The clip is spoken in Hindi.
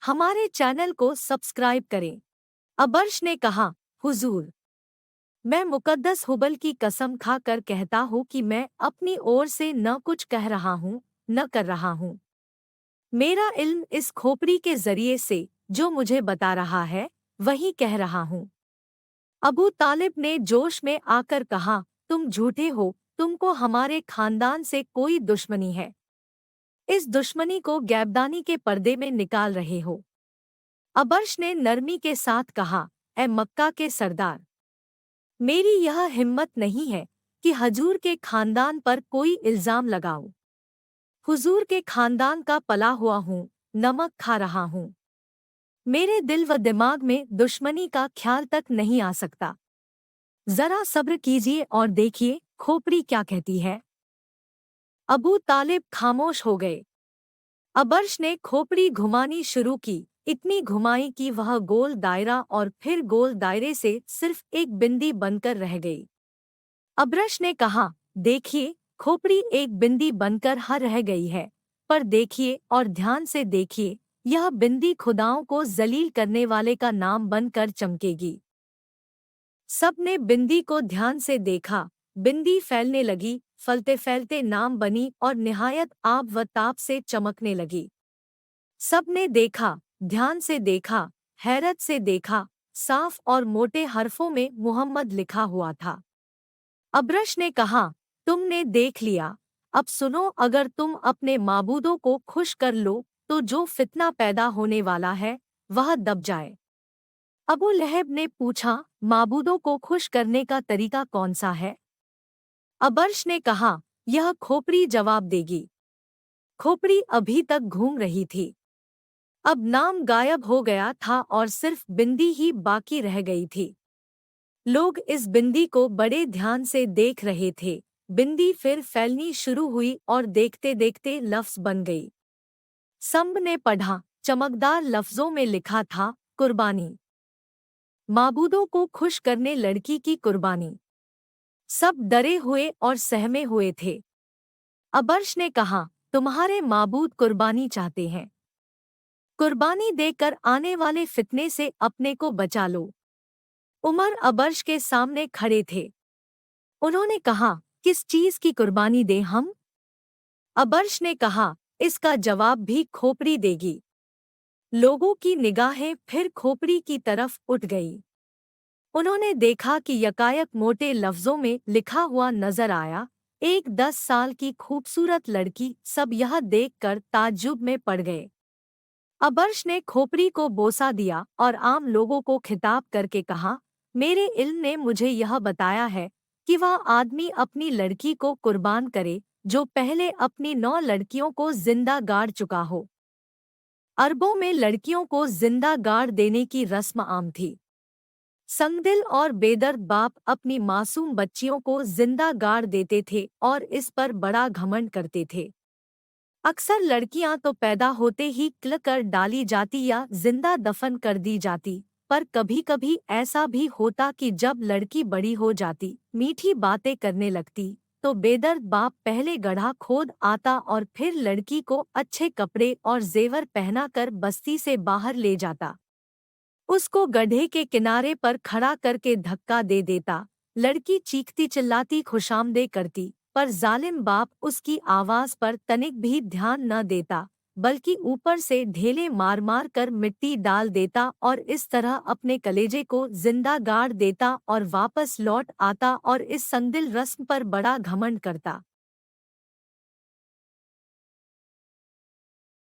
हमारे चैनल को सब्सक्राइब करें। अबर्श ने कहा, हुजूर, मैं मुकद्दस हुबल की कसम खा कर कहता हूँ कि मैं अपनी ओर से न कुछ कह रहा हूँ, न कर रहा हूँ। मेरा इल्म इस खोपड़ी के जरिए से जो मुझे बता रहा है, वही कह रहा हूँ। अबू तालिब ने जोश में आकर कहा, तुम झूठे हो, तुमको हमारे खानदान से कोई दुश्मनी है। इस दुश्मनी को गैबदानी के पर्दे में निकाल रहे हो। अबर्श ने नरमी के साथ कहा, ए मक्का के सरदार, मेरी यह हिम्मत नहीं है कि हजूर के खानदान पर कोई इल्जाम लगाऊं। हुजूर के खानदान का पला हुआ हूँ, नमक खा रहा हूँ। मेरे दिल व दिमाग में दुश्मनी का ख्याल तक नहीं आ सकता। जरा सब्र कीजिए और देखिए खोपड़ी क्या कहती है। अबू तालिब खामोश हो गए। अबर्श ने खोपड़ी घुमानी शुरू की, इतनी घुमाई कि वह गोल दायरा और फिर गोल दायरे से सिर्फ एक बिंदी बनकर रह गई। अबरश ने कहा, देखिए, खोपड़ी एक बिंदी बनकर रह गई है, पर देखिए और ध्यान से देखिए, यह बिंदी खुदाओं को जलील करने वाले का नाम बनकर चमकेगी। सब ने बिंदी को ध्यान से देखा। बिंदी फैलने लगी, फलते फैलते नाम बनी और निहायत आब व ताप से चमकने लगी। सब ने देखा, ध्यान से देखा, हैरत से देखा, साफ और मोटे हरफों में मुहम्मद लिखा हुआ था। अबरश ने कहा, तुमने देख लिया, अब सुनो, अगर तुम अपने माबूदों को खुश कर लो तो जो फितना पैदा होने वाला है वह दब जाए। अबू लहब ने पूछा, माबूदों को खुश करने का तरीका कौन सा है? अबर्श ने कहा, यह खोपड़ी जवाब देगी। खोपड़ी अभी तक घूम रही थी। अब नाम गायब हो गया था और सिर्फ बिंदी ही बाकी रह गई थी। लोग इस बिंदी को बड़े ध्यान से देख रहे थे। बिंदी फिर फैलनी शुरू हुई और देखते देखते लफ्ज बन गई। संब ने पढ़ा, चमकदार लफ्जों में लिखा था, कुर्बानी। माबूदों को खुश करने लड़की की कुर्बानी। सब डरे हुए और सहमे हुए थे। अबर्श ने कहा, तुम्हारे माबूद कुर्बानी चाहते हैं। कुर्बानी देकर आने वाले फितने से अपने को बचा लो। उमर अबर्श के सामने खड़े थे। उन्होंने कहा, किस चीज की कुर्बानी दें हम? अबर्श ने कहा, इसका जवाब भी खोपड़ी देगी। लोगों की निगाहें फिर खोपड़ी की तरफ उठ गई। उन्होंने देखा कि यकायक मोटे लफ्जों में लिखा हुआ नजर आया, एक 10 साल की खूबसूरत लड़की। सब यह देखकर ताज्जुब में पड़ गए। अबर्श ने खोपड़ी को बोसा दिया और आम लोगों को खिताब करके कहा, मेरे इल्म ने मुझे यह बताया है कि वह आदमी अपनी लड़की को कुर्बान करे जो पहले अपनी 9 लड़कियों को जिंदा गाड़ चुका हो। अरबों में लड़कियों को जिंदा गाड़ देने की रस्म आम थी। संगदिल और बेदर्द बाप अपनी मासूम बच्चियों को जिंदा गाड़ देते थे और इस पर बड़ा घमंड करते थे। अक्सर लड़कियां तो पैदा होते ही क्ल कर डाली जाती या जिंदा दफन कर दी जाती, पर कभी कभी ऐसा भी होता कि जब लड़की बड़ी हो जाती, मीठी बातें करने लगती, तो बेदर्द बाप पहले गड्ढा खोद आता और फिर लड़की को अच्छे कपड़े और जेवर पहनाकर बस्ती से बाहर ले जाता। उसको गड्ढे के किनारे पर खड़ा करके धक्का दे देता। लड़की चीखती चिल्लाती खुशामदे करती, पर जालिम बाप उसकी आवाज पर तनिक भी ध्यान न देता, बल्कि ऊपर से ढेले मार मार कर मिट्टी डाल देता और इस तरह अपने कलेजे को जिंदा गाड़ देता और वापस लौट आता और इस संगदिल रस्म पर बड़ा घमंड करता।